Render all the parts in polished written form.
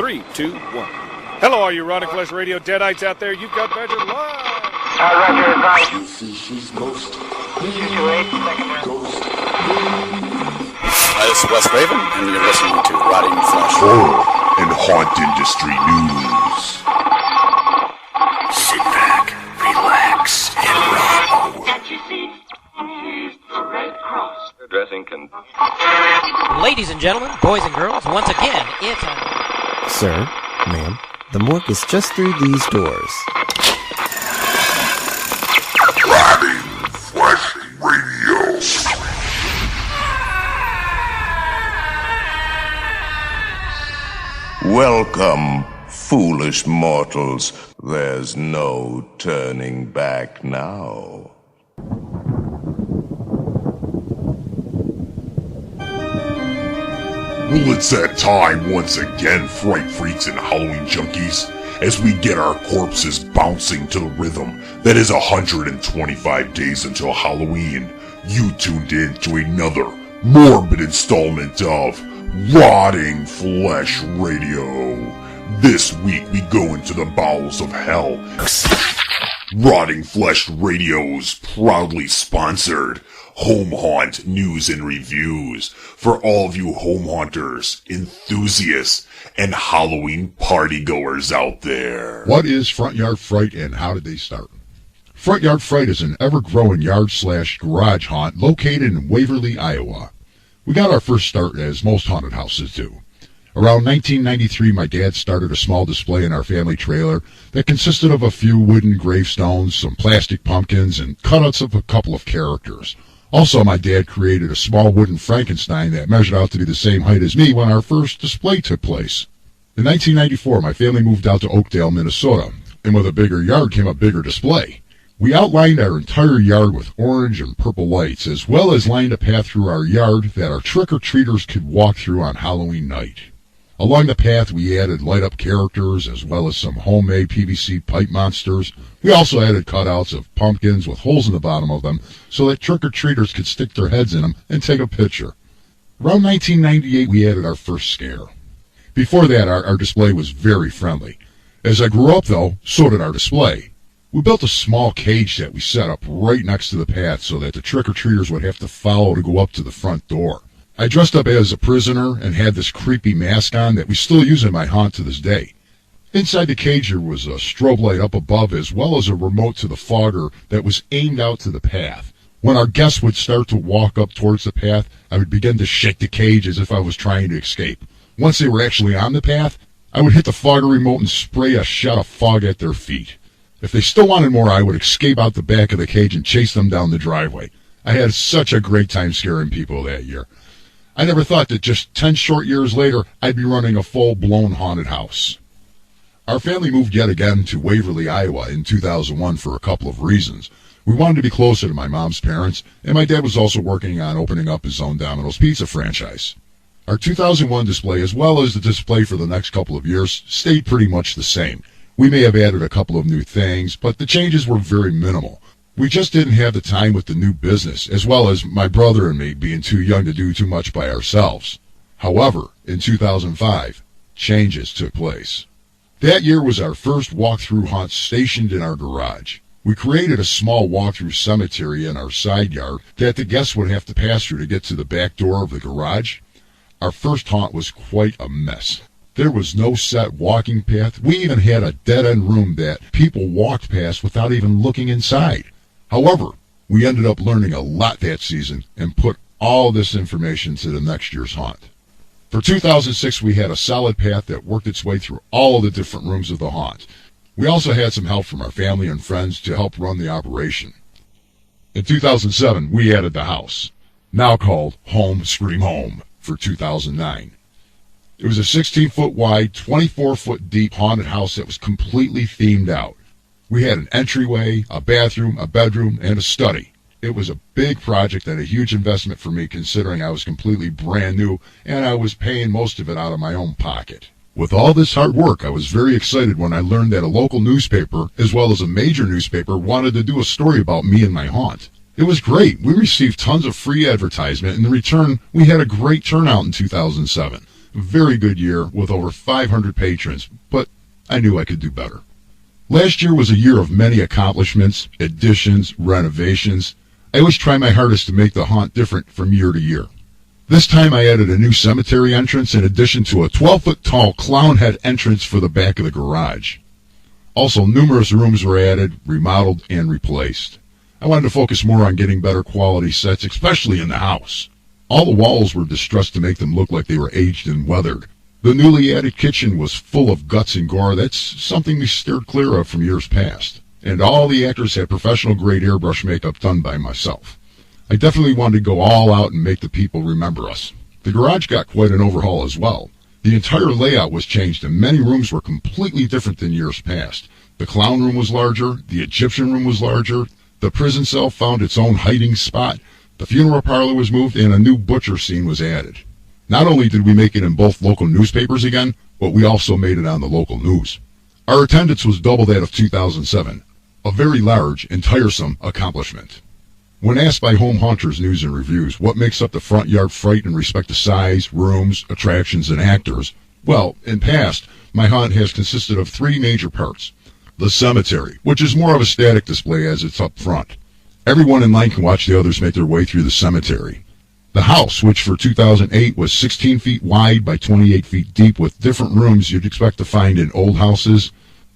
3, 2, 1. Hello, all you Rotting Flesh Radio Deadites out there. You've got Badger live. Roger, advice. This is Ghost. 228, second round. Ghost. This is Wes Raven, and you're listening to Rotting Flesh. Horror and haunt industry news. Sit back, relax, and rock. At your seat. Here's the Red Cross. Addressing Ladies and gentlemen, boys and girls, once again, it's Sir, ma'am, the morgue is just through these doors. Rotting Flesh Radio. Welcome, foolish mortals. There's no turning back now. Well, it's that time once again, Fright Freaks and Halloween Junkies, as we get our corpses bouncing to the rhythm that is 125 days until Halloween. You tuned in to another morbid installment of Rotting Flesh Radio. This week we go into the bowels of hell. Rotting Flesh Radio's proudly sponsored Home Haunt News and Reviews for all of you home haunters, enthusiasts, and Halloween partygoers out there. What is Front Yard Fright and how did they start? Front Yard Fright is an ever-growing yard/garage haunt located in Waverly, Iowa. We got our first start as most haunted houses do. Around 1993, my dad started a small display in our family trailer that consisted of a few wooden gravestones, some plastic pumpkins, and cutouts of a couple of characters. Also, my dad created a small wooden Frankenstein that measured out to be the same height as me when our first display took place. In 1994, my family moved out to Oakdale, Minnesota, and with a bigger yard came a bigger display. We outlined our entire yard with orange and purple lights, as well as lined a path through our yard that our trick-or-treaters could walk through on Halloween night. Along the path, we added light-up characters, as well as some homemade PVC pipe monsters. We also added cutouts of pumpkins with holes in the bottom of them so that trick-or-treaters could stick their heads in them and take a picture. Around 1998, we added our first scare. Before that, our display was very friendly. As I grew up, though, so did our display. We built a small cage that we set up right next to the path so that the trick-or-treaters would have to follow to go up to the front door. I dressed up as a prisoner and had this creepy mask on that we still use in my haunt to this day. Inside the cage there was a strobe light up above as well as a remote to the fogger that was aimed out to the path. When our guests would start to walk up towards the path, I would begin to shake the cage as if I was trying to escape. Once they were actually on the path, I would hit the fogger remote and spray a shot of fog at their feet. If they still wanted more, I would escape out the back of the cage and chase them down the driveway. I had such a great time scaring people that year. I never thought that just 10 short years later, I'd be running a full-blown haunted house. Our family moved yet again to Waverly, Iowa in 2001 for a couple of reasons. We wanted to be closer to my mom's parents, and my dad was also working on opening up his own Domino's Pizza franchise. Our 2001 display, as well as the display for the next couple of years, stayed pretty much the same. We may have added a couple of new things, but the changes were very minimal. We just didn't have the time with the new business, as well as my brother and me being too young to do too much by ourselves. However, in 2005, changes took place. That year was our first walk-through haunt stationed in our garage. We created a small walk-through cemetery in our side yard that the guests would have to pass through to get to the back door of the garage. Our first haunt was quite a mess. There was no set walking path. We even had a dead-end room that people walked past without even looking inside. However, we ended up learning a lot that season and put all this information to the next year's haunt. For 2006, we had a solid path that worked its way through all of the different rooms of the haunt. We also had some help from our family and friends to help run the operation. In 2007, we added the house, now called Home Scream Home, for 2009. It was a 16-foot wide, 24-foot deep haunted house that was completely themed out. We had an entryway, a bathroom, a bedroom, and a study. It was a big project and a huge investment for me considering I was completely brand new and I was paying most of it out of my own pocket. With all this hard work, I was very excited when I learned that a local newspaper, as well as a major newspaper, wanted to do a story about me and my haunt. It was great. We received tons of free advertisement, and in return, we had a great turnout in 2007. Very good year with over 500 patrons, but I knew I could do better. Last year was a year of many accomplishments, additions, renovations. I always try my hardest to make the haunt different from year to year. This time I added a new cemetery entrance in addition to a 12-foot tall clown head entrance for the back of the garage. Also, numerous rooms were added, remodeled, and replaced. I wanted to focus more on getting better quality sets, especially in the house. All the walls were distressed to make them look like they were aged and weathered. The newly added kitchen was full of guts and gore. That's something we steered clear of from years past. And all the actors had professional-grade airbrush makeup done by myself. I definitely wanted to go all out and make the people remember us. The garage got quite an overhaul as well. The entire layout was changed and many rooms were completely different than years past. The clown room was larger, the Egyptian room was larger, the prison cell found its own hiding spot, the funeral parlor was moved, and a new butcher scene was added. Not only did we make it in both local newspapers again, but we also made it on the local news. Our attendance was double that of 2007, a very large and tiresome accomplishment. When asked by Home Hunters News and Reviews what makes up the Front Yard Fright in respect to size, rooms, attractions, and actors, well, in past, my haunt has consisted of three major parts. The cemetery, which is more of a static display as it's up front. Everyone in line can watch the others make their way through the cemetery. The house, which for 2008 was 16 feet wide by 28 feet deep with different rooms you'd expect to find in old houses.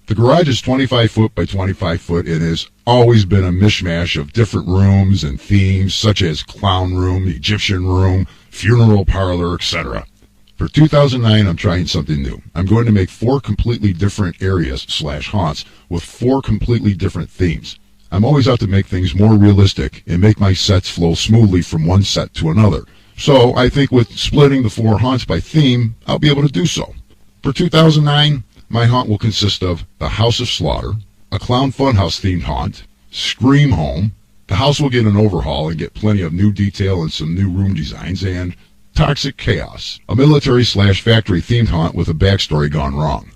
The garage is 25 foot by 25 foot and has always been a mishmash of different rooms and themes such as clown room, Egyptian room, funeral parlor, etc. For 2009, I'm trying something new. I'm going to make 4 completely different areas / haunts with 4 completely different themes. I'm always out to make things more realistic and make my sets flow smoothly from one set to another. So I think with splitting the 4 haunts by theme, I'll be able to do so. For 2009, my haunt will consist of the House of Slaughter, a Clown Funhouse themed haunt, Scream Home, the house will get an overhaul and get plenty of new detail and some new room designs, and Toxic Chaos, a military / factory themed haunt with a backstory gone wrong.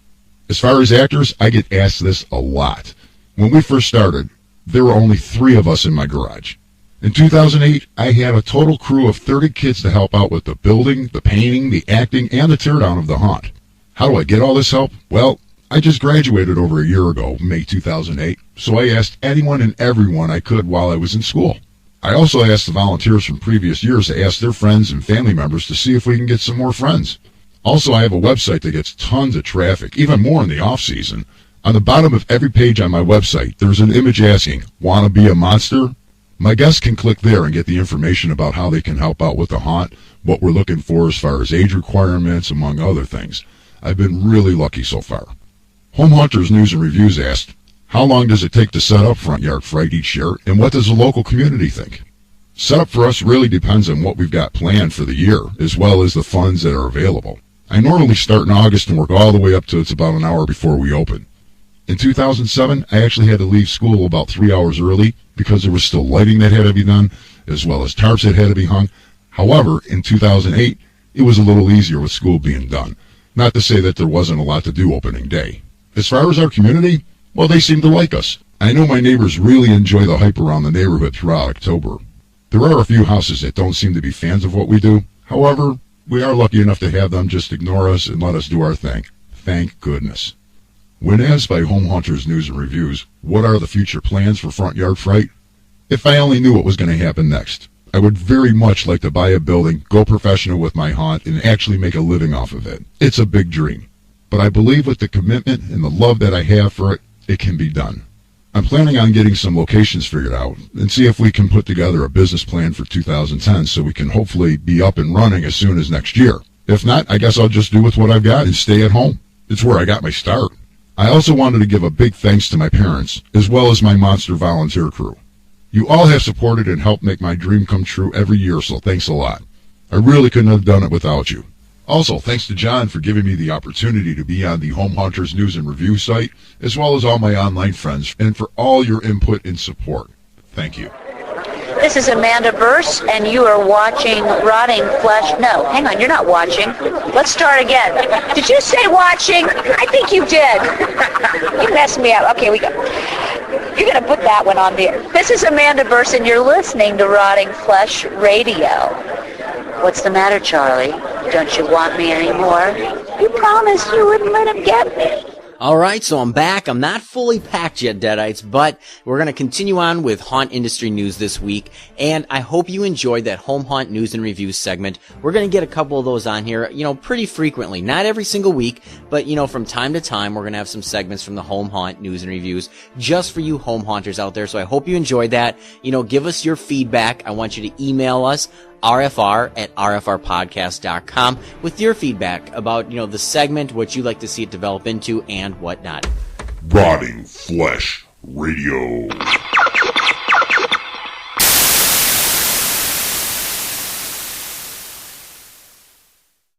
As far as actors, I get asked this a lot. When we first started, there were only 3 of us in my garage. In 2008, I had a total crew of 30 kids to help out with the building, the painting, the acting, and the teardown of the haunt. How do I get all this help? Well, I just graduated over a year ago, May 2008, so I asked anyone and everyone I could while I was in school. I also asked the volunteers from previous years to ask their friends and family members to see if we can get some more friends. Also, I have a website that gets tons of traffic, even more in the off-season. On the bottom of every page on my website, there's an image asking, "Wanna be a monster?" My guests can click there and get the information about how they can help out with the haunt, what we're looking for as far as age requirements, among other things. I've been really lucky so far. Home Hunters News and Reviews asked, how long does it take to set up Front Yard Fright each year, and what does the local community think? Setup for us really depends on what we've got planned for the year, as well as the funds that are available. I normally start in August and work all the way up to it's about an hour before we open. In 2007, I actually had to leave school about 3 hours early because there was still lighting that had to be done, as well as tarps that had to be hung. However, in 2008, it was a little easier with school being done. Not to say that there wasn't a lot to do opening day. As far as our community, well, they seem to like us. I know my neighbors really enjoy the hype around the neighborhood throughout October. There are a few houses that don't seem to be fans of what we do. However, we are lucky enough to have them just ignore us and let us do our thing. Thank goodness. When asked by Home Hunters News and Reviews, what are the future plans for Front Yard Fright? If I only knew what was going to happen next. I would very much like to buy a building, go professional with my haunt, and actually make a living off of it. It's a big dream. But I believe with the commitment and the love that I have for it, it can be done. I'm planning on getting some locations figured out and see if we can put together a business plan for 2010 so we can hopefully be up and running as soon as next year. If not, I guess I'll just do with what I've got and stay at home. It's where I got my start. I also wanted to give a big thanks to my parents, as well as my monster volunteer crew. You all have supported and helped make my dream come true every year, so thanks a lot. I really couldn't have done it without you. Also, thanks to John for giving me the opportunity to be on the Home Hunters News and Review site, as well as all my online friends, and for all your input and support. Thank you. This is Amanda Burse, and you are watching Rotting Flesh. No, hang on, you're not watching. Let's start again. Did you say watching? I think you did. You messed me up. Okay, we go. You're going to put that one on there. This is Amanda Burse, and you're listening to Rotting Flesh Radio. What's the matter, Charlie? Don't you want me anymore? You promised you wouldn't let him get me. All right, so I'm back. I'm not fully packed yet, Deadites, but we're going to continue on with haunt industry news this week, and I hope you enjoyed that home haunt news and reviews segment. We're going to get a couple of those on here, pretty frequently. Not every single week, but, from time to time, we're going to have some segments from the home haunt news and reviews just for you home haunters out there, so I hope you enjoyed that. Give us your feedback. I want you to email us, rfr@rfrpodcast.com, with your feedback about, the segment, what you'd like to see it develop into, and whatnot. Rotting Flesh Radio.